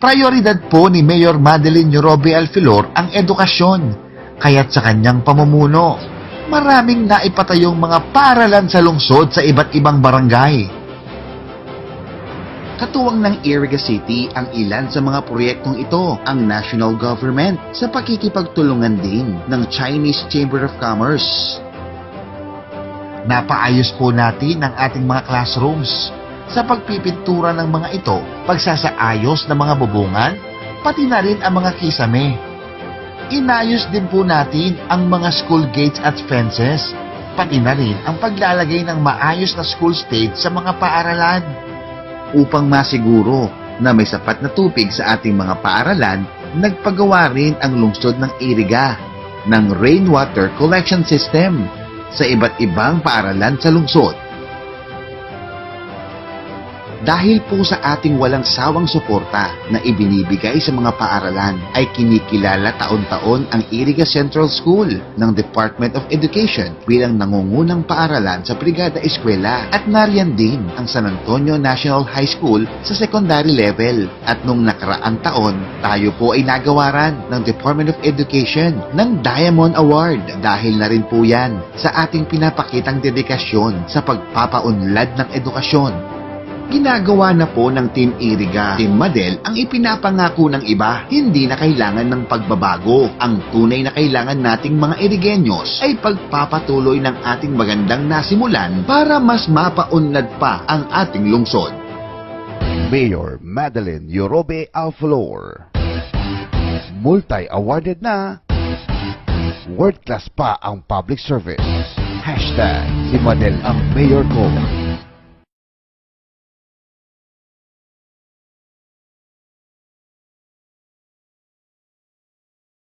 Prioridad po ni Mayor Madeline Yorobe Alfilor ang edukasyon, kaya't sa kanyang pamumuno, maraming naipatayong mga paaralan sa lungsod sa iba't ibang barangay. Katuwang ng Iriga City ang ilan sa mga proyektong ito, ang national government sa pakikipagtulungan din ng Chinese Chamber of Commerce. Napaayos po natin ang ating mga classrooms sa pagpipintura ng mga ito, pagsasaayos ng mga bubungan, pati na rin ang mga kisame. Inayos din po natin ang mga school gates at fences, pati na rin ang paglalagay ng maayos na school stage sa mga paaralan. Upang masiguro na may sapat na tubig sa ating mga paaralan, nagpagawa rin ang lungsod ng Iriga ng rainwater collection system sa iba't ibang paaralan sa lungsod. Dahil po sa ating walang sawang suporta na ibinibigay sa mga paaralan, ay kinikilala taon-taon ang Iriga Central School ng Department of Education bilang nangungunang paaralan sa Brigada Eskwela, at nariyan din ang San Antonio National High School sa secondary level. At nung nakaraang taon, tayo po ay nagawaran ng Department of Education ng Diamond Award dahil na rin po yan sa ating pinapakitang dedikasyon sa pagpapaunlad ng edukasyon. Ginagawa na po ng Team Iriga, Team Madel ang ipinapangako ng iba. Hindi na kailangan ng pagbabago. Ang tunay na kailangan nating mga Irigenyos ay pagpapatuloy ng ating magandang nasimulan para mas mapaunlad pa ang ating lungsod. Mayor Madeline Yorobe Alfilor. Multi-awarded na. World class pa ang public service. #si Madel ang mayor ko.